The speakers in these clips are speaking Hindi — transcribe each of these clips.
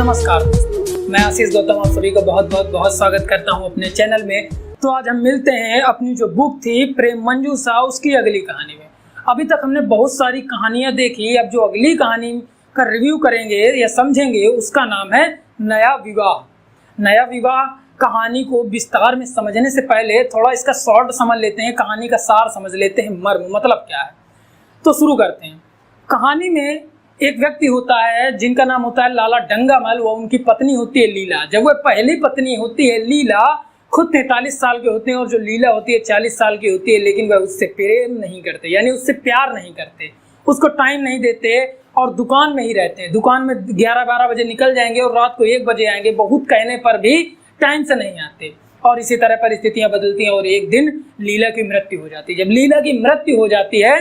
नमस्कार दोस्तों, मैं आशीष गौतम आप सभी को बहुत स्वागत करता हूं अपने चैनल में। तो आज हम मिलते हैं अपनी जो बुक थी प्रेम मंजूषा उसकी अगली कहानी में। अभी तक हमने बहुत सारी कहानियां देखी, अब जो अगली कहानी का रिव्यू करेंगे या समझेंगे उसका नाम है नया विवाह। नया विवाह कहानी को विस्तार में समझने से पहले थोड़ा इसका शॉर्ट समझ लेते हैं, कहानी का सार समझ लेते हैं, मर्म मतलब क्या है। तो शुरू करते हैं। कहानी में एक व्यक्ति होता है जिनका नाम होता है लाला डंगामल। वो उनकी पत्नी होती है लीला। जब वह पहली पत्नी होती है लीला, खुद 43 साल के होते हैं और जो लीला होती है 40 साल की होती है, लेकिन वह उससे प्रेम नहीं करते, यानी उससे प्यार नहीं करते, उसको टाइम नहीं देते और दुकान में ही रहते हैं। दुकान में 11-12 बजे निकल जाएंगे और रात को 1 बजे आएंगे, बहुत कहने पर भी टाइम से नहीं आते। और इसी तरह परिस्थितियां बदलती हैं और एक दिन लीला की मृत्यु हो जाती है। जब लीला की मृत्यु हो जाती है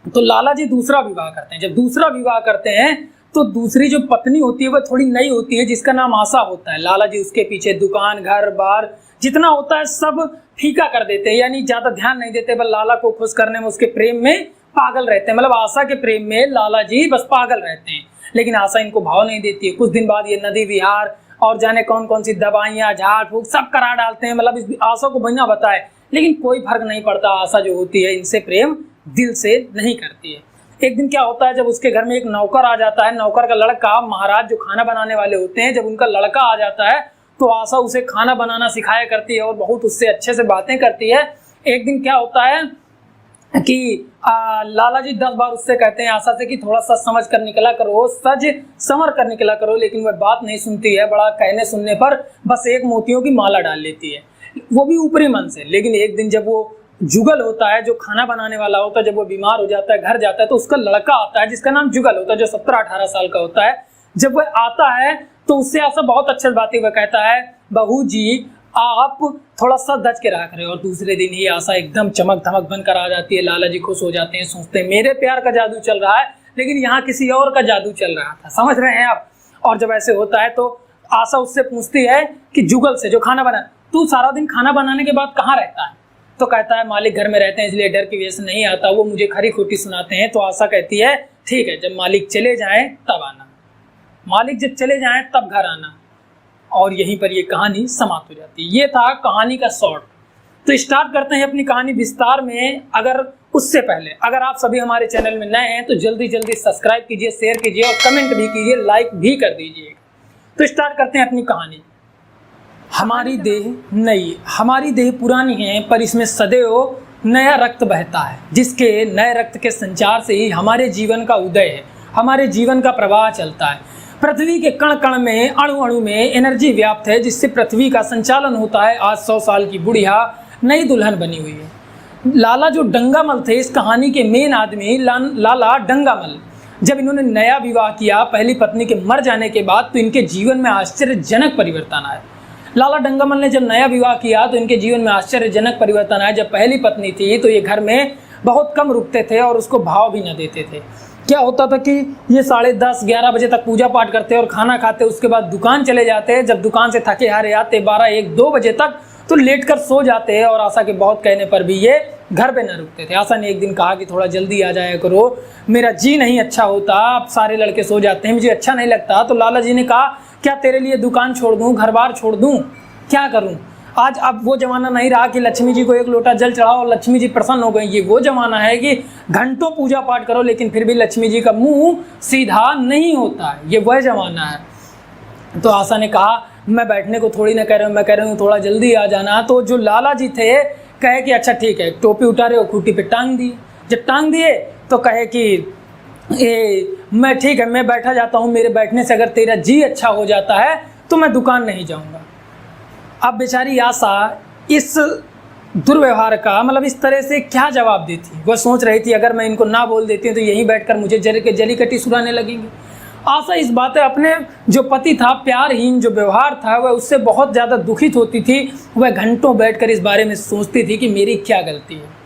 तो लाला जी दूसरा विवाह करते हैं। जब दूसरा विवाह करते हैं तो दूसरी जो पत्नी होती है वह थोड़ी नई होती है, जिसका नाम आशा होता है। लाला जी उसके पीछे दुकान घर बार जितना होता है सब फीका कर देते हैं, यानी ज्यादा ध्यान नहीं देते, बस लाला को खुश करने में उसके प्रेम में पागल रहते हैं। मतलब आशा के प्रेम में लाला जी बस पागल रहते हैं, लेकिन आशा इनको भाव नहीं देती है। कुछ दिन बाद ये नदी विहार और जाने कौन कौन सी दवाइयाँ झाड़ फूक सब करा डालते हैं, मतलब इस आशा को बिना बताए, लेकिन कोई फर्क नहीं पड़ता। आशा जो होती है इनसे प्रेम दिल से नहीं करती है। एक दिन क्या होता है, जब उसके घर में एक नौकर आ जाता है, नौकर का लड़का, महाराज जो खाना बनाने वाले होते हैं, जब उनका लड़का आ जाता है तो आशा उसे खाना बनाना सिखाया करती है और बहुत उससे अच्छे से बातें करती है। एक दिन क्या होता है कि लाला जी 10 बार उससे कहते हैं आशा से कि थोड़ा सा समझ कर निकला करो, सज संवर कर निकला करो, लेकिन वह बात नहीं सुनती है। बड़ा कहने सुनने पर बस एक मोतियों की माला डाल लेती है, वो भी ऊपरी मन से। लेकिन एक दिन जब वो जुगल होता है, जो खाना बनाने वाला होता है, जब वो बीमार हो जाता है, घर जाता है, तो उसका लड़का आता है जिसका नाम जुगल होता है, जो 17-18 साल का होता है। जब वह आता है तो उससे आशा बहुत अच्छी बातें वह कहता है, बहू जी आप थोड़ा सा दच के रहा करें। और दूसरे दिन ही आशा एकदम चमक धमक बनकर आ जाती है। लाला जी खुश हो जाते हैं, सोचते हैं मेरे प्यार का जादू चल रहा है, लेकिन यहाँ किसी और का जादू चल रहा था, समझ रहे हैं आप। और जब ऐसे होता है तो आशा उससे पूछती है कि जुगल से, जो खाना बना, तू सारा दिन खाना बनाने के बाद कहाँ रहता है? तो कहता है मालिक घर में रहते हैं इसलिए डर की वजह से नहीं आता, वो मुझे खरी खोटी सुनाते हैं। तो आशा कहती है ठीक है, जब मालिक चले जाएं तब आना, मालिक जब चले जाएं तब घर आना। और यहीं पर ये कहानी समाप्त हो जाती है। ये था कहानी का शॉर्ट। तो स्टार्ट करते हैं अपनी कहानी विस्तार में। अगर उससे पहले अगर आप सभी हमारे चैनल में नए हैं तो जल्दी सब्सक्राइब कीजिए, शेयर कीजिए और कमेंट भी कीजिए, लाइक भी कर दीजिए। तो स्टार्ट करते हैं अपनी कहानी। हमारी देह नई, हमारी देह पुरानी है, पर इसमें सदैव नया रक्त बहता है, जिसके नए रक्त के संचार से ही हमारे जीवन का उदय है, हमारे जीवन का प्रवाह चलता है। पृथ्वी के कण कण में, अणु अणु में एनर्जी व्याप्त है, जिससे पृथ्वी का संचालन होता है। आज 100 साल की बुढ़िया नई दुल्हन बनी हुई है। लाला जो डंगामल थे, इस कहानी के मेन आदमी लाला डंगामल, जब इन्होंने नया विवाह किया पहली पत्नी के मर जाने के बाद, तो इनके जीवन में आश्चर्यजनक परिवर्तन आया। लाला डंगामल ने जब नया विवाह किया तो इनके जीवन में आश्चर्यजनक परिवर्तन आया। जब पहली पत्नी थी तो ये घर में बहुत कम रुकते थे और उसको भाव भी न देते थे। क्या होता था कि ये 10:30-11 बजे तक पूजा पाठ करते और खाना खाते, उसके बाद दुकान चले जाते। जब दुकान से थके हारे आते 12-1-2 बजे तक, तो लेट कर सो जाते। और आशा के बहुत कहने पर भी ये घर पे न रुकते थे। आशा ने एक दिन कहा कि थोड़ा जल्दी आ जाया करो, मेरा जी नहीं अच्छा होता, अब सारे लड़के सो जाते हैं, मुझे अच्छा नहीं लगता। तो लाला जी ने कहा क्या तेरे लिए दुकान छोड़ दूं, घर बार छोड़ दूं, क्या करूं? आज अब वो जमाना नहीं रहा कि लक्ष्मी जी को एक लोटा जल चढ़ाओ और लक्ष्मी जी प्रसन्न हो गई। ये वो जमाना है कि घंटों पूजा पाठ करो लेकिन फिर भी लक्ष्मी जी का मुंह सीधा नहीं होता है। ये वह जमाना है। तो आशा ने कहा मैं बैठने को थोड़ी ना कह रहा हूँ, मैं कह रही हूँ थोड़ा जल्दी आ जाना। तो जो लाला जी थे कहे कि अच्छा ठीक है, टोपी उतारे और खूंटी पे टांग दिए। जब टांग दिए तो कहे कि मैं ठीक है, मैं बैठा जाता हूँ, मेरे बैठने से अगर तेरा जी अच्छा हो जाता है तो मैं दुकान नहीं जाऊँगा। अब बेचारी आशा इस दुर्व्यवहार का मतलब इस तरह से क्या जवाब देती। वह सोच रही थी अगर मैं इनको ना बोल देती हूँ तो यहीं बैठकर मुझे जली कटी सुनाने लगेंगे। आशा इस बातें अपने जो पति था, प्यारहीन जो व्यवहार था, वह उससे बहुत ज़्यादा दुखित होती थी। वह घंटों बैठकर इस बारे में सोचती थी कि मेरी क्या गलती है।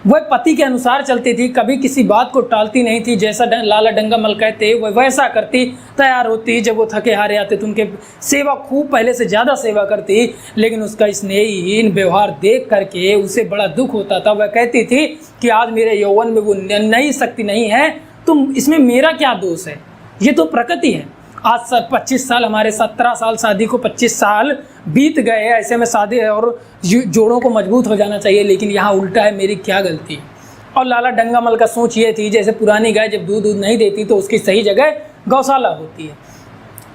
वह पति के अनुसार चलती थी, कभी किसी बात को टालती नहीं थी। जैसा लाला डंगामल कहते वह वैसा करती, तैयार होती। जब वो थके हारे आते तो उनके सेवा खूब पहले से ज़्यादा सेवा करती। लेकिन उसका स्नेहहीन व्यवहार देख करके उसे बड़ा दुख होता था। वह कहती थी कि आज मेरे यौवन में वो नई शक्ति नहीं है, तो इसमें मेरा क्या दोष है, ये तो प्रकृति है। आज 25 साल, हमारे 17 साल शादी को 25 साल बीत गए, ऐसे में शादी और जोड़ों को मजबूत हो जाना चाहिए, लेकिन यहाँ उल्टा है, मेरी क्या गलती। और लाला डंगामल का सोच ये थी, जैसे पुरानी गाय जब दूध नहीं देती तो उसकी सही जगह गौशाला होती है।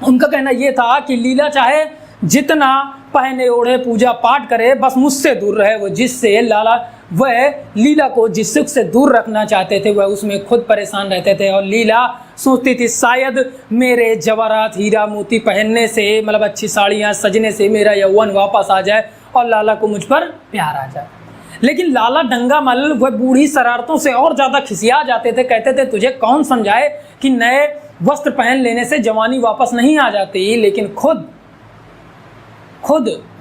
उनका कहना ये था कि लीला चाहे जितना पहने ओढ़े पूजा पाठ करे, बस मुझसे दूर रहे। वो जिससे लाला वह लीला को जिस सुख से दूर रखना चाहते थे वह उसमें खुद परेशान रहते थे। और लीला सोचती थी शायद मेरे जवाहरात हीरा मोती पहनने से, मतलब अच्छी साड़ियाँ सजने से मेरा यौवन वापस आ जाए और लाला को मुझ पर प्यार आ जाए। लेकिन लाला डंगामल वह बूढ़ी शरारतों से और ज़्यादा खिसिया जाते थे। कहते थे तुझे कौन समझाए कि नए वस्त्र पहन लेने से जवानी वापस नहीं आ जाती, लेकिन खुद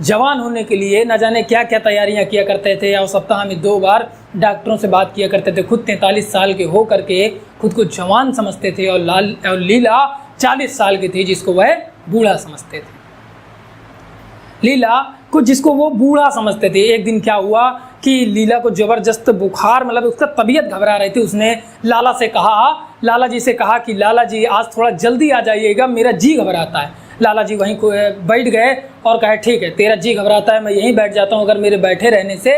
जवान होने के लिए न जाने क्या क्या तैयारियां किया करते थे और सप्ताह में 2 बार डॉक्टरों से बात किया करते थे। खुद 43 साल के हो करके खुद को जवान समझते थे और लीला 40 साल की थी जिसको वह बूढ़ा समझते थे। लीला को जिसको वो बूढ़ा समझते थे। एक दिन क्या हुआ कि लीला को ज़बरदस्त बुखार, मतलब उसका तबीयत घबरा रही थी। उसने लाला जी से कहा कि लाला जी आज थोड़ा जल्दी आ जाइएगा, मेरा जी घबराता है। लाला जी वहीं को बैठ गए और कहे ठीक है, तेरा जी घबराता है, मैं यहीं बैठ जाता हूँ। अगर मेरे बैठे रहने से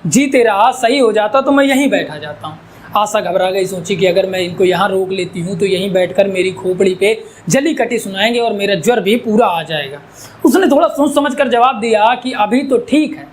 जी तेरा सही हो जाता तो मैं यहीं बैठा जाता हूँ। आशा घबरा गई, सोची कि अगर मैं इनको यहाँ रोक लेती हूँ तो यहीं बैठकर मेरी खोपड़ी पे जली कटी सुनाएंगे और मेरा ज्वर भी पूरा आ जाएगा। उसने थोड़ा सोच समझ कर जवाब दिया कि अभी तो ठीक है,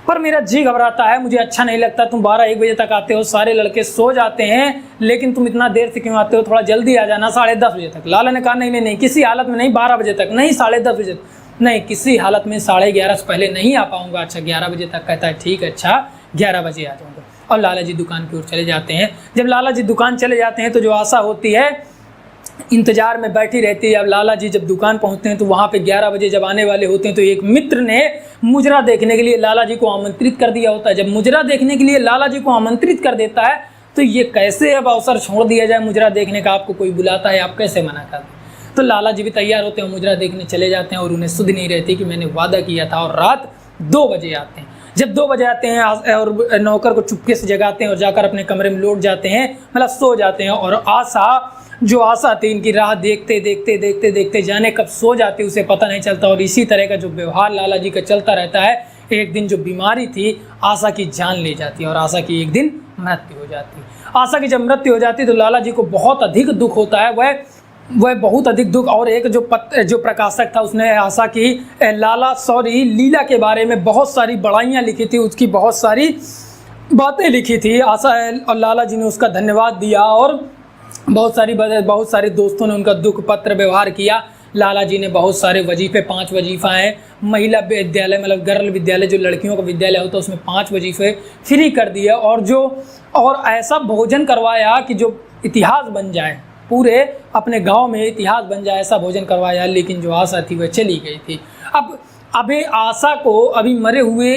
पर मेरा जी घबराता है, मुझे अच्छा नहीं लगता। तुम 12-1 बजे तक आते हो, सारे लड़के सो जाते हैं, लेकिन तुम इतना देर से क्यों आते हो? थोड़ा जल्दी आ जाना, 10:30 बजे तक। लाला ने कहा नहीं, किसी हालत में नहीं, 12 बजे तक नहीं, 10:30 बजे तक नहीं, किसी हालत में 11:30 से पहले नहीं आ पाऊंगा। अच्छा 11 बजे तक? कहता है ठीक है, अच्छा 11 बजे आ जाऊँगा। और लाला जी दुकान की ओर चले जाते हैं। जब लाला जी दुकान चले जाते हैं तो जो आशा होती है इंतजार में बैठी रहती है। अब लाला जी जब दुकान पहुंचते हैं तो वहाँ पे 11 बजे जब आने वाले होते हैं तो एक मित्र ने मुजरा देखने के लिए लाला जी को आमंत्रित कर दिया होता है। जब मुजरा देखने के लिए लाला जी को आमंत्रित कर देता है तो ये कैसे अब अवसर छोड़ दिया जाए मुजरा देखने का? आपको कोई बुलाता है, आप कैसे मना कर दें? तो लाला जी भी तैयार होते हैं, मुजरा देखने चले जाते हैं और उन्हें सुध नहीं रहती कि मैंने वादा किया था। और रात 2 बजे आते हैं। जब 2 बजे आते हैं और नौकर को चुपके से जगाते हैं और जाकर अपने कमरे में लौट जाते हैं, मतलब सो जाते हैं। और आशा थी इनकी राह देखते जाने कब सो जाती उसे पता नहीं चलता। और इसी तरह का जो व्यवहार लाला जी का चलता रहता है। एक दिन जो बीमारी थी आशा की जान ले जाती है और आशा की एक दिन मृत्यु हो जाती है। आशा की जब मृत्यु हो जाती है तो लाला जी को बहुत अधिक दुख होता है। वह बहुत अधिक दुख। और एक जो प्रकाशक था उसने आशा की लीला के बारे में बहुत सारी बड़ाइयाँ लिखी थी, उसकी बहुत सारी बातें लिखी थी आशा और लाला जी ने उसका धन्यवाद दिया। और बहुत सारे दोस्तों ने उनका दुख पत्र व्यवहार किया। लाला जी ने बहुत सारे वजीफे, 5 वजीफा हैं, महिला विद्यालय मतलब गर्ल विद्यालय जो लड़कियों का विद्यालय होता है उसमें 5 वजीफे फ्री कर दिए। और ऐसा भोजन करवाया कि जो इतिहास बन जाए, पूरे अपने गांव में इतिहास बन जाए, ऐसा भोजन करवाया। लेकिन जो आशा थी वह चली गई थी। अभी आशा को अभी मरे हुए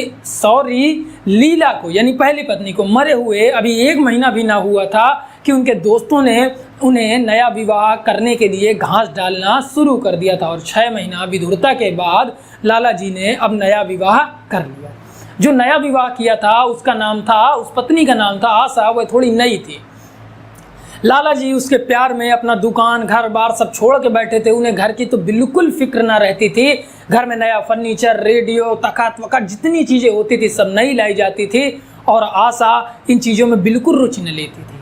लीला को यानी पहली पत्नी को मरे हुए अभी 1 महीना भी ना हुआ था कि उनके दोस्तों ने उन्हें नया विवाह करने के लिए घास डालना शुरू कर दिया था। और 6 महीना विधुरता के बाद लाला जी ने अब नया विवाह कर लिया। जो नया विवाह किया था उस पत्नी का नाम था आशा। वह थोड़ी नई थी। लाला जी उसके प्यार में अपना दुकान घर बार सब छोड़ के बैठे थे। उन्हें घर की तो बिल्कुल फिक्र ना रहती थी। घर में नया फर्नीचर, रेडियो, तख्त वक़्त जितनी चीज़ें होती थी सब नई लाई जाती थी और आशा इन चीज़ों में बिल्कुल रुचि न लेती थी।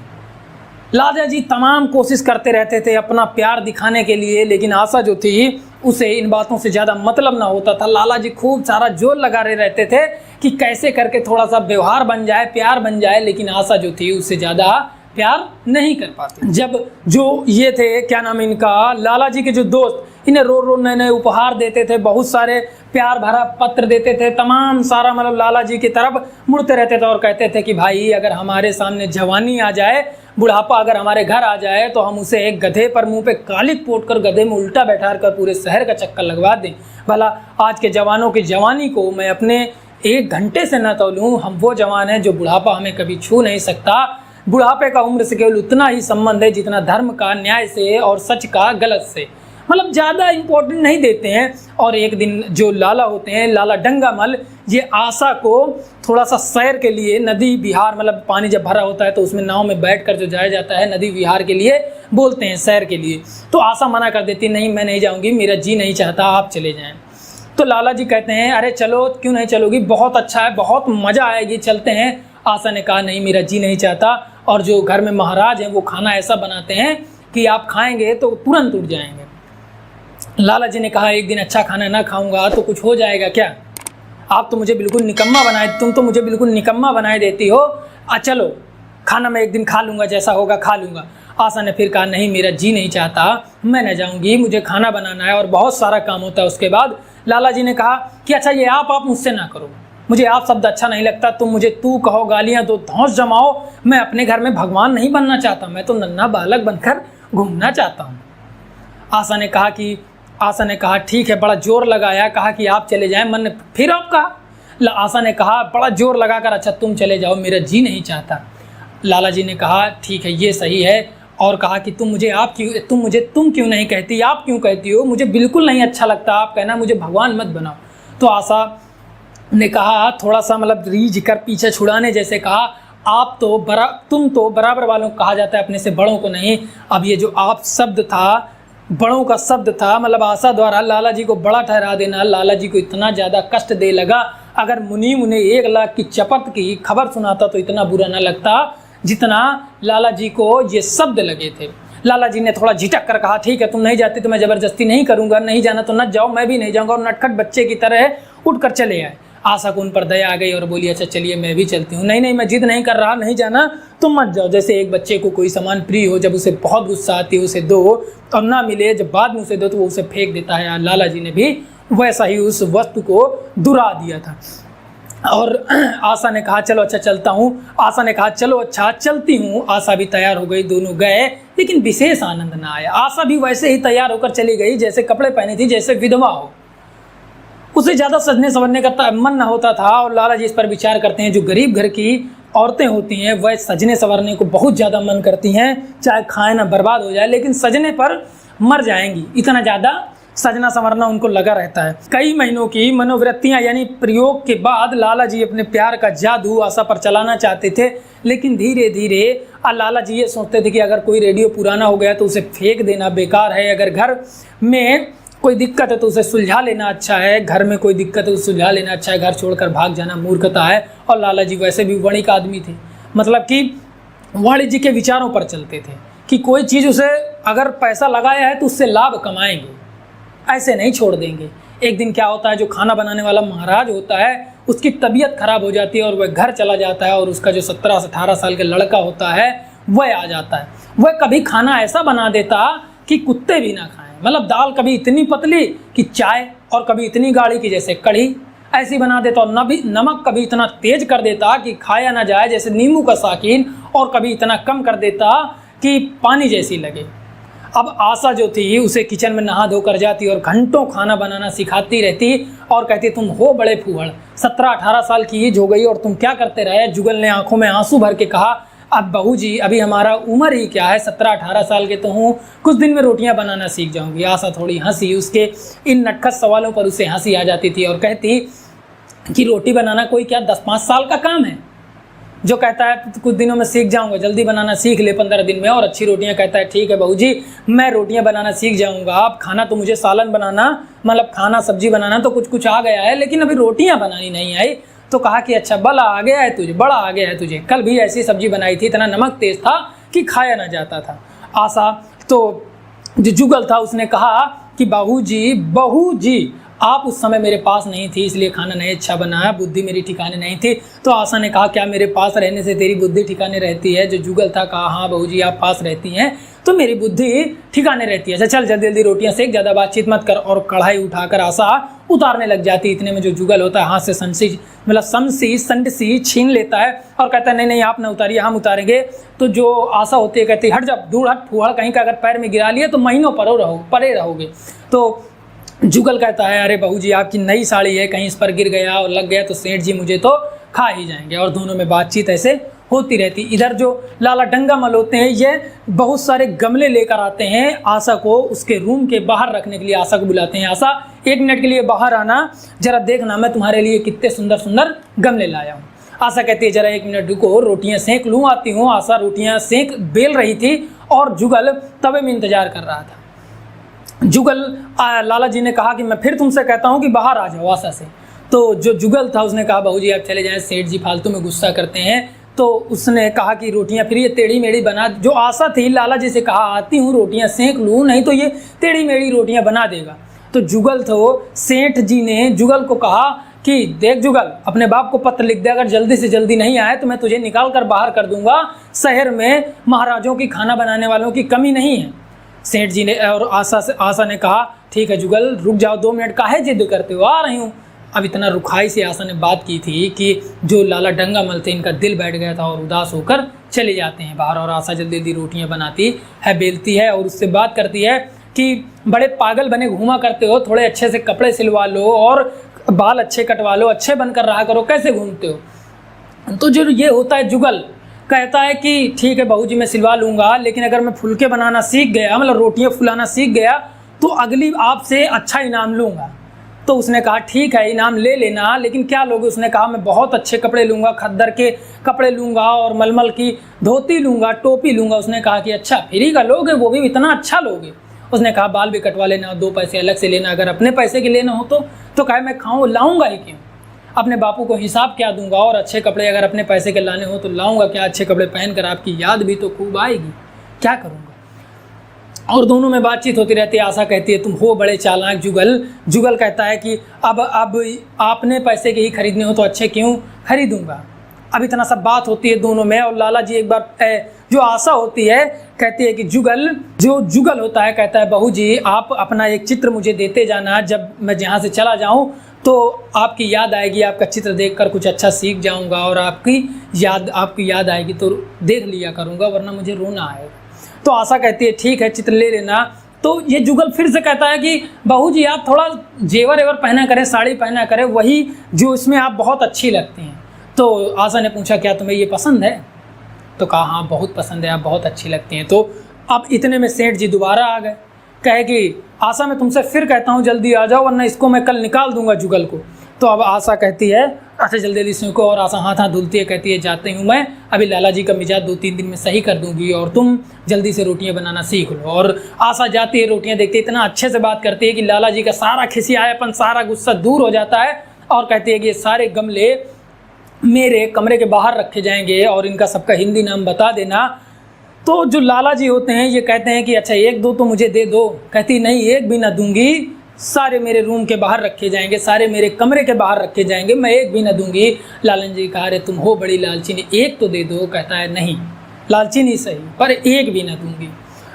लाला जी तमाम कोशिश करते रहते थे अपना प्यार दिखाने के लिए, लेकिन आशा जो थी उसे इन बातों से ज़्यादा मतलब ना होता था। लाला जी खूब सारा जोर लगा रहे रहते थे कि कैसे करके थोड़ा सा व्यवहार बन जाए, प्यार बन जाए, लेकिन आशा जो थी उससे ज़्यादा प्यार नहीं कर पाते। जब जो ये थे क्या नाम इनका लाला जी के जो दोस्त इन्हें रो नए उपहार देते थे, बहुत सारे प्यार भरा पत्र देते थे, तमाम सारा मतलब लाला जी की तरफ मुड़ते रहते थे और कहते थे कि भाई अगर हमारे सामने जवानी आ जाए, बुढ़ापा अगर हमारे घर आ जाए तो हम उसे एक गधे पर मुंह पे कालिक पोत कर गधे में उल्टा बैठा कर पूरे शहर का चक्कर लगवा दें। भला आज के जवानों की जवानी को मैं अपने 1 घंटे से न तोलूं। हम वो जवान हैं जो बुढ़ापा हमें कभी छू नहीं सकता। बुढ़ापे का उम्र से केवल उतना ही संबंध है जितना धर्म का, न्याय से और सच का गलत से, मतलब ज़्यादा इम्पोर्टेंट नहीं देते हैं। और एक दिन जो लाला होते हैं, लाला डंगामल, ये आशा को थोड़ा सा सैर के लिए नदी विहार, मतलब पानी जब भरा होता है तो उसमें नाव में बैठकर जो जाया जाता है नदी विहार के लिए, बोलते हैं सैर के लिए। तो आशा मना कर देती, नहीं मैं नहीं जाऊँगी, मेरा जी नहीं चाहता, आप चले जाएँ। तो लाला जी कहते हैं अरे चलो, क्यों नहीं चलोगी, बहुत अच्छा है, बहुत मज़ा आएगी, चलते हैं। आशा ने कहा नहीं मेरा जी नहीं चाहता, और जो घर में महाराज हैं वो खाना ऐसा बनाते हैं कि आप खाएंगे तो तुरंत उठ जाएंगे। लाला जी ने कहा एक दिन अच्छा खाना ना खाऊंगा तो कुछ हो जाएगा क्या, आप तो मुझे बिल्कुल निकम्मा बनाए, तुम तो मुझे बिल्कुल निकम्मा बनाए देती हो, चलो खाना मैं एक दिन खा लूँगा, जैसा होगा खा लूँगा। आशा ने फिर कहा नहीं मेरा जी नहीं चाहता, मैं न जाऊँगी, मुझे खाना बनाना है और बहुत सारा काम होता है। उसके बाद लाला जी ने कहा कि अच्छा ये आप मुझसे ना करो, मुझे आप शब्द अच्छा नहीं लगता, तुम मुझे तू कहो, गालियाँ दो, धौंस जमाओ, मैं अपने घर में भगवान नहीं बनना चाहता, मैं तो नन्हा बालक बनकर घूमना चाहता हूँ। आशा ने कहा ठीक है, बड़ा जोर लगाया, कहा कि आप चले जाएं, मन ने फिर आप कहा। आशा ने कहा बड़ा जोर लगाकर अच्छा तुम चले जाओ, मेरा जी नहीं चाहता। लाला जी ने कहा ठीक है ये सही है, और कहा कि तुम क्यों नहीं कहती, आप क्यों कहती हो, मुझे बिल्कुल नहीं अच्छा लगता, आप कहना मुझे भगवान मत बनाओ। तो आशा ने कहा थोड़ा सा मतलब रीझ कर पीछे छुड़ाने जैसे कहा, तुम तो बराबर वालों को कहा जाता है, अपने से बड़ों को नहीं। अब ये जो आप शब्द था, बड़ों का शब्द था, मतलब आशा द्वारा लाला जी को बड़ा ठहरा देना, लाला जी को इतना ज़्यादा कष्ट दे लगा। अगर मुनीम उन्हें 1 लाख की चपत की खबर सुनाता तो इतना बुरा न लगता जितना लाला जी को ये शब्द लगे थे। लाला जी ने थोड़ा झिझक कर कहा ठीक है तुम नहीं जाती तो मैं ज़बरदस्ती नहीं करूँगा, नहीं जाना तो न जाओ, मैं भी नहीं जाऊँगा, और नटखट बच्चे की तरह उठकर चले आए। आशा को उन पर दया आ गई और बोली अच्छा चलिए मैं भी चलती हूँ। नहीं मैं जिद नहीं कर रहा, नहीं जाना तुम मत जाओ। जैसे एक बच्चे को कोई सामान प्रिय हो, जब उसे बहुत गुस्सा आती है उसे दो, और ना मिले जब बाद में उसे दो तो वो उसे फेंक देता है। लाला जी ने भी वैसा ही उस वस्तु को दुरा दिया था। और आशा ने कहा चलो अच्छा चलता हूँ, आशा ने कहा चलो अच्छा चलती हूँ। आशा भी तैयार हो गई, दोनों गए, लेकिन विशेष आनंद ना आया। आशा भी वैसे ही तैयार होकर चली गई जैसे कपड़े पहने थी, जैसे विधवा हो, उसे ज़्यादा सजने संवरने का मन न होता था। और लाला जी इस पर विचार करते हैं जो गरीब घर की औरतें होती हैं वह सजने संवरने को बहुत ज़्यादा मन करती हैं, चाहे खाए ना बर्बाद हो जाए, लेकिन सजने पर मर जाएंगी, इतना ज़्यादा सजना संवरना उनको लगा रहता है। कई महीनों की मनोवृत्तियां यानी प्रयोग के बाद लाला जी अपने प्यार का जादू आशा पर चलाना चाहते थे, लेकिन धीरे धीरे लाला जी ये सोचते थे कि अगर कोई रेडियो पुराना हो गया तो उसे फेंक देना बेकार है, अगर घर में कोई दिक्कत है तो उसे सुलझा लेना अच्छा है, घर में कोई दिक्कत है तो सुलझा लेना अच्छा है, घर छोड़कर भाग जाना मूर्खता है। और लाला जी वैसे भी वणिक आदमी थे, मतलब कि वाणिज्य के विचारों पर चलते थे कि कोई चीज़ उसे अगर पैसा लगाया है तो उससे लाभ कमाएंगे, ऐसे नहीं छोड़ देंगे। एक दिन क्या होता है, जो खाना बनाने वाला महाराज होता है उसकी तबीयत खराब हो जाती है और वह घर चला जाता है, और उसका जो 17 से 18 साल का लड़का होता है वह आ जाता है। वह कभी खाना ऐसा बना देता कि कुत्ते भी ना खाएं, मतलब दाल कभी इतनी पतली कि चाय, और कभी इतनी गाढ़ी कि जैसे कढ़ी, ऐसी बना देता। और नमक कभी इतना तेज कर देता कि खाया ना जाए जैसे नींबू का साकिन, और कभी इतना कम कर देता कि पानी जैसी लगे। अब आशा जो थी उसे किचन में नहा धोकर जाती और घंटों खाना बनाना सिखाती रहती और कहती तुम हो बड़े फूहड़, 17-18 साल की एज हो गई और तुम क्या करते रहे। जुगल ने आंखों में आंसू भर के कहा अब बहू जी अभी हमारा उम्र ही क्या है, 17-18 साल के तो हूँ, कुछ दिन में रोटियां बनाना सीख जाऊंगी। आशा थोड़ी हंसी, उसके इन नटखट सवालों पर उसे हंसी आ जाती थी और कहती कि रोटी बनाना कोई क्या 10-5 साल का काम है, जो कहता है कुछ दिनों में सीख जाऊंगा, जल्दी बनाना सीख ले 15 दिन में, और अच्छी रोटियां कहता है ठीक है बहू जी मैं रोटियां बनाना सीख जाऊंगा। आप खाना तो मुझे सालन बनाना, मतलब खाना सब्जी बनाना तो कुछ आ गया है, लेकिन अभी रोटियां बनानी नहीं आई। तो कहा कि अच्छा बड़ा आ गया है तुझे, कल भी ऐसी सब्जी बनाई थी, इतना नमक तेज था कि खाया ना जाता था। आशा तो जो जुगल था उसने कहा कि बहू जी आप उस समय मेरे पास नहीं थी इसलिए खाना नहीं अच्छा बना, बुद्धि मेरी ठिकाने नहीं थी। तो आशा ने कहा क्या मेरे पास रहने से तेरी बुद्धि ठिकाने रहती है। जो जुगल था कहा हाँ बहू जी आप पास रहती हैं तो मेरी बुद्धि ठिकाने रहती है। अच्छा चल जल्दी जल्दी रोटियां सेक, ज़्यादा बातचीत मत कर। और कढ़ाई उठाकर आशा उतारने लग जाती। इतने में जो जुगल होता है हाथ से संडसी छीन लेता है और कहता है नहीं आप ना उतारिए हम उतारेंगे। तो जो आशा होती है कहती हट जा दूर हट फूहड़, कहीं का अगर पैर में गिरा लिए तो महीनों परे रहोगे। तो जुगल कहता है अरे बहू जी आपकी नई साड़ी है, कहीं इस पर गिर गया और लग गया तो सेठ जी मुझे तो खा ही जाएंगे। और दोनों में बातचीत ऐसे होती रहती। इधर जो लाला डंगामल होते हैं ये बहुत सारे गमले लेकर आते हैं आशा को उसके रूम के बाहर रखने के लिए। आशा को बुलाते हैं, आशा 1 मिनट के लिए बाहर आना, जरा देखना मैं तुम्हारे लिए कितने सुंदर सुंदर गमले लाया हूँ। आशा कहती है जरा 1 मिनट रुको, रोटियां सेंक लूँ, आती हूँ। आशा रोटियां सेंक बेल रही थी और जुगल तवे में इंतजार कर रहा था। जुगल लाला जी ने कहा कि मैं फिर तुमसे कहता हूँ कि बाहर आ जाओ आशा से। तो जो जुगल था उसने कहा बहू जी आप चले जाएं, सेठ जी फालतू में गुस्सा करते हैं। तो उसने कहा कि रोटियां फिर ये टेढ़ी मेढ़ी बना, जो आशा थी लाला जी से कहा आती हूँ रोटियां सेंक लूँ, नहीं तो ये टेढ़ी मेढ़ी रोटियां बना देगा। तो जुगल तो सेठ जी ने जुगल को कहा कि देख जुगल, अपने बाप को पत्र लिख दे, अगर जल्दी से जल्दी नहीं आए तो मैं तुझे निकाल कर बाहर कर दूंगा। शहर में महाराजों की खाना बनाने वालों की कमी नहीं है। सेठ जी ने और आशा ने कहा ठीक है जुगल रुक जाओ 2 मिनट, काहे जिद करते हो, आ रही हूँ। अब इतना रुखाई से आशा ने बात की थी कि जो लाला डंगामल थे इनका दिल बैठ गया था और उदास होकर चले जाते हैं बाहर। और आशा जल्दी जल्दी रोटियां बनाती है, बेलती है और उससे बात करती है कि बड़े पागल बने घूमा करते हो, थोड़े अच्छे से कपड़े सिलवा लो और बाल अच्छे कटवा लो, अच्छे बनकर रहा करो, कैसे घूमते हो। तो जो ये होता है जुगल कहता है कि ठीक है बहू जी मैं सिलवा लूँगा, लेकिन अगर मैं फुलके बनाना सीख गया, मतलब रोटियाँ फुलाना सीख गया तो अगली आपसे अच्छा इनाम लूँगा। तो उसने कहा ठीक है इनाम ले लेना, लेकिन क्या लोगे। उसने कहा मैं बहुत अच्छे कपड़े लूँगा, खद्दर के कपड़े लूँगा और मलमल की धोती लूँगा, टोपी लूँगा। उसने कहा कि अच्छा फ्री का लोगे, वो भी इतना अच्छा लोगे। उसने कहा बाल भी कटवा लेना, 2 पैसे अलग से लेना, अगर अपने पैसे के लेना हो तो कहे मैं खाऊँ लाऊँगा ही क्यों, अपने बापू को हिसाब क्या दूंगा, और अच्छे कपड़े अगर अपने पैसे के लाने हो तो लाऊंगा क्या, अच्छे कपड़े पहनकर आपकी याद भी तो खूब आएगी, क्या करूँगा। और दोनों में बातचीत होती रहती है। आशा कहती है तुम हो बड़े चालाक जुगल। जुगल कहता है कि अब आपने पैसे के ही खरीदने हो तो अच्छे क्यों खरीदूंगा। अब इतना सब बात होती है दोनों में। और लाला जी एक बार जो आशा होती है कहती है कि जुगल होता है कहता है बहू जी आप अपना एक चित्र मुझे देते जाना, जब मैं यहाँ से चला जाऊँ तो आपकी याद आएगी, आपका चित्र देखकर कुछ अच्छा सीख जाऊँगा और आपकी याद आएगी तो देख लिया करूँगा, वरना मुझे रोना आएगा। तो आशा कहती है ठीक है चित्र ले लेना। तो ये जुगल फिर से कहता है कि बहू जी आप थोड़ा जेवर एवर पहना करें, साड़ी पहना करें, वही जो इसमें आप बहुत अच्छी लगती हैं। तो आशा ने पूछा क्या तुम्हें ये पसंद है। तो कहा हाँ बहुत पसंद है, आप बहुत अच्छी लगती हैं। तो अब इतने में सेठ जी दोबारा आ गए, कहे कि आशा मैं तुमसे फिर कहता हूँ जल्दी आ जाओ वरना इसको मैं कल निकाल दूंगा जुगल को। तो अब आशा कहती है अच्छा जल्दी जल्दी सीखो। और आशा हाथ धुलती है, कहती है जाती हूँ मैं, अभी लाला जी का मिजाज 2-3 दिन में सही कर दूंगी और तुम जल्दी से रोटियां बनाना सीख लो। और आशा जाती है, रोटियां देखती है, इतना अच्छे से बात करती है कि लाला जी का सारा खिसियापन, सारा गुस्सा दूर हो जाता है। और कहती है कि ये सारे गमले मेरे कमरे के बाहर रखे जाएंगे और इनका सबका हिंदी नाम बता देना। तो जो लाला जी होते हैं ये कहते हैं कि अच्छा 1-2 तो मुझे दे दो। कहती नहीं 1 भी ना दूंगी, सारे मेरे रूम के बाहर रखे जाएंगे, सारे मेरे कमरे के बाहर रखे जाएंगे, मैं 1 भी ना दूंगी। लालन जी कहा अरे तुम हो बड़ी लालचीनी, 1 तो दे दो। कहता है नहीं लालचीनी सही पर 1 भी ना दूंगी।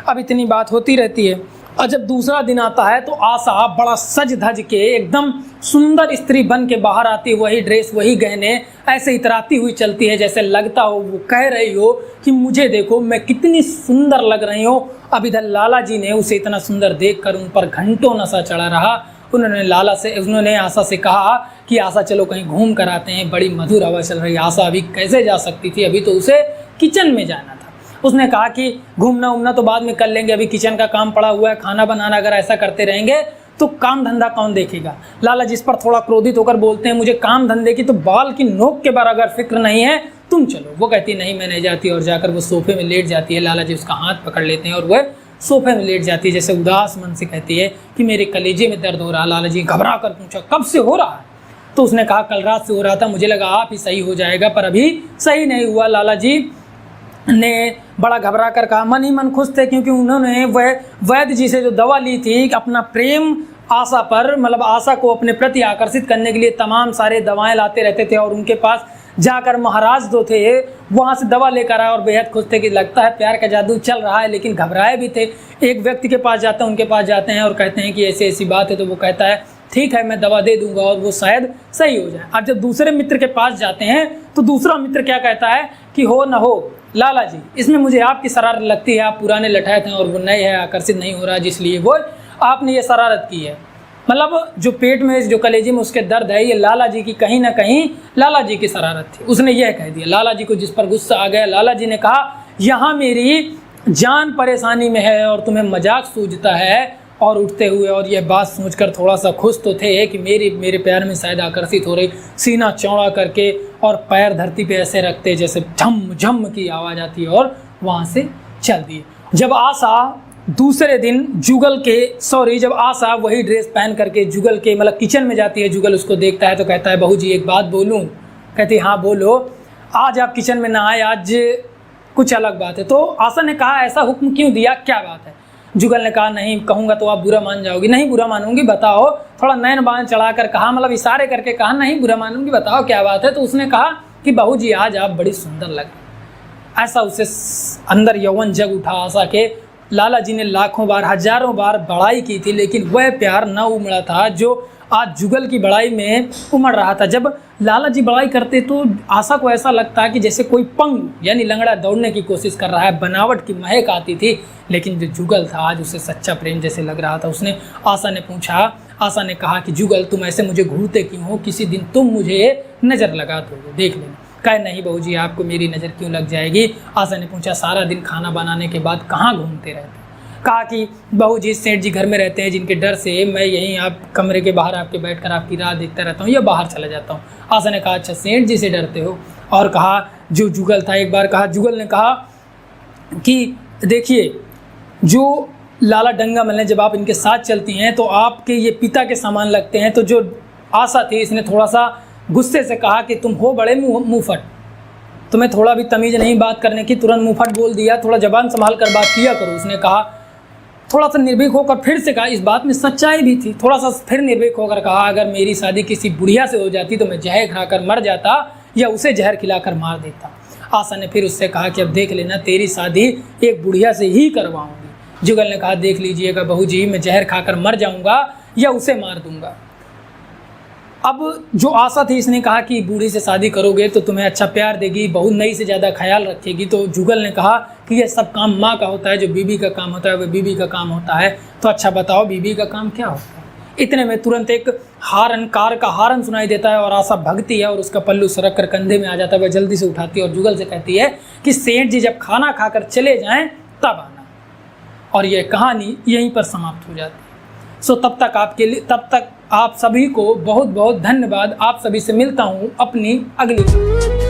अब इतनी बात होती रहती है। और जब दूसरा दिन आता है तो आशा बड़ा सज धज के एकदम सुंदर स्त्री बन के बाहर आती है, वही ड्रेस वही गहने, ऐसे इतराती हुई चलती है जैसे लगता हो वो कह रही हो कि मुझे देखो मैं कितनी सुंदर लग रही हूँ। अब इधर लाला जी ने उसे इतना सुंदर देखकर उन पर घंटों नशा चढ़ा रहा। उन्होंने आशा से कहा कि आशा चलो कहीं घूम कर आते हैं, बड़ी मधुर हवा चल रही है। आशा अभी कैसे जा सकती थी, अभी तो उसे किचन में जाना था। उसने कहा कि घूमना उमना तो बाद में कर लेंगे, अभी किचन का काम पड़ा हुआ है, खाना बनाना अगर ऐसा करते रहेंगे तो काम धंधा कौन देखेगा। लाला जिस पर थोड़ा क्रोधित होकर बोलते हैं मुझे काम धंधे की तो बाल की नोक के बराबर फिक्र नहीं है, तुम चलो। वो कहती नहीं मैं नहीं जाती और जाकर वो सोफे में लेट जाती है। लाला जी उसका हाथ पकड़ लेते हैं और वह सोफे में लेट जाती है, जैसे उदास मन से कहती है कि मेरे कलेजे में दर्द हो रहा। लाला जी घबरा कर पूछा कब से हो रहा है। तो उसने कहा कल रात से हो रहा था, मुझे लगा आप ही सही हो जाएगा पर अभी सही नहीं हुआ। लाला जी ने बड़ा घबरा कर कहा, मन ही मन खुश थे क्योंकि उन्होंने वह वैद्य जी से जो दवा ली थी अपना प्रेम आशा पर, मतलब आशा को अपने प्रति आकर्षित करने के लिए तमाम सारे दवाएं लाते रहते थे और उनके पास जाकर महाराज जो थे वहाँ से दवा लेकर आए और बेहद खुश थे कि लगता है प्यार का जादू चल रहा है, लेकिन घबराए भी थे। एक व्यक्ति के पास जाते हैं, उनके पास जाते हैं और कहते हैं कि ऐसी ऐसी बात है। तो वो कहता है ठीक है मैं दवा दे दूंगा और वो शायद सही हो जाए। अब जब दूसरे मित्र के पास जाते हैं तो दूसरा मित्र क्या कहता है कि हो न हो लाला जी, इसमें मुझे आपकी शरारत लगती है, आप पुराने लठायत हैं और वो नए हैं, आकर्षित नहीं हो रहा, जिसलिए वो आपने ये शरारत की है। मतलब जो पेट में जो कलेजे में उसके दर्द है ये लाला जी की कहीं ना कहीं लाला जी की शरारत थी। उसने यह कह दिया लाला जी को, जिस पर गुस्सा आ गया। लाला जी ने कहा यहाँ मेरी जान परेशानी में है और तुम्हें मजाक सूझता है और उठते हुए और यह बात सोचकर थोड़ा सा खुश तो थे कि मेरे प्यार में शायद आकर्षित हो रही, सीना चौड़ा करके और पैर धरती पे ऐसे रखते जैसे झम झम की आवाज़ आती है और वहाँ से चल दिए। जब आशा वही ड्रेस पहन करके जुगल के मतलब किचन में जाती है, जुगल उसको देखता है तो कहता है बहू जी एक बात बोलूँ? कहती हाँ बोलो। आज आप किचन में ना आए, आज कुछ अलग बात है। तो आशा ने कहा ऐसा हुक्म क्यों दिया, क्या बात है? जुगल ने कहा नहीं कहूँगा तो आप बुरा मान जाओगी। नहीं बुरा मानूंगी, बताओ। थोड़ा नैन बान चढ़ाकर कहा, मतलब इशारे करके कहा नहीं बुरा मानूंगी, बताओ क्या बात है। तो उसने कहा कि बहू जी आज आप बड़ी सुंदर लग रही। ऐसा उसे अंदर यौवन जग उठा आशा के। लाला जी ने लाखों बार हजारों बार बड़ाई की थी, लेकिन वह प्यार न उमड़ा था जो आज जुगल की बड़ाई में उमड़ रहा था। जब लाला जी बड़ाई करते तो आशा को ऐसा लगता कि जैसे कोई पंग यानी लंगड़ा दौड़ने की कोशिश कर रहा है, बनावट की महक आती थी। लेकिन जो जुगल था आज उसे सच्चा प्रेम जैसे लग रहा था। आशा ने कहा कि जुगल तुम ऐसे मुझे घूरते क्यों हो, किसी दिन तुम मुझे नज़र लगा दोगे, देख लेना। कहे नहीं बहू जी आपको मेरी नज़र क्यों लग जाएगी। आशा ने पूछा सारा दिन खाना बनाने के बाद कहाँ घूमते रहते? कहा कि बहू जी सेठ जी घर में रहते हैं, जिनके डर से मैं यहीं आप कमरे के बाहर आपके बैठकर आपकी राह देखता रहता हूँ या बाहर चला जाता हूँ। आशा ने कहा अच्छा सेठ जी से डरते हो? और कहा जो जुगल था, एक बार कहा जुगल ने कहा कि देखिए जो लाला डंगा जब आप इनके साथ चलती हैं तो आपके ये पिता के समान लगते हैं। तो जो आशा थी इसने थोड़ा सा गुस्से से कहा कि तुम हो बड़े मुँहफट, तुम्हें थोड़ा भी तमीज़ नहीं बात करने की, तुरंत मुँहफट बोल दिया, थोड़ा जबान संभाल कर बात किया करो। उसने कहा थोड़ा सा निर्भीक होकर फिर से कहा, इस बात में सच्चाई भी थी, थोड़ा सा फिर निर्भीक होकर कहा अगर मेरी शादी किसी बुढ़िया से हो जाती तो मैं जहर खाकर मर जाता या उसे जहर खिलाकर मार देता। आशा ने फिर उससे कहा कि अब देख लेना तेरी शादी एक बुढ़िया से ही करवाऊंगी। जुगल ने कहा देख लीजिएगा बहू जी मैं जहर खाकर मर जाऊंगा या उसे मार दूंगा। अब जो आशा थी इसने कहा कि बूढ़ी से शादी करोगे तो तुम्हें अच्छा प्यार देगी, बहुत नई से ज़्यादा ख्याल रखेगी। तो जुगल ने कहा कि ये सब काम माँ का होता है, जो बीबी का काम होता है वह बीबी का काम होता है। तो अच्छा बताओ बीबी का काम क्या होता है? इतने में तुरंत एक कार का हारन सुनाई देता है और आशा भगती है और उसका पल्लू सरक कर कंधे में आ जाता है। वह जल्दी से उठाती है और जुगल से कहती है कि सेठ जी जब खाना खाकर चले जाएं तब आना। और यह कहानी यहीं पर समाप्त हो जाती है। सो तब तक आप सभी को बहुत बहुत धन्यवाद। आप सभी से मिलता हूँ अपनी अगली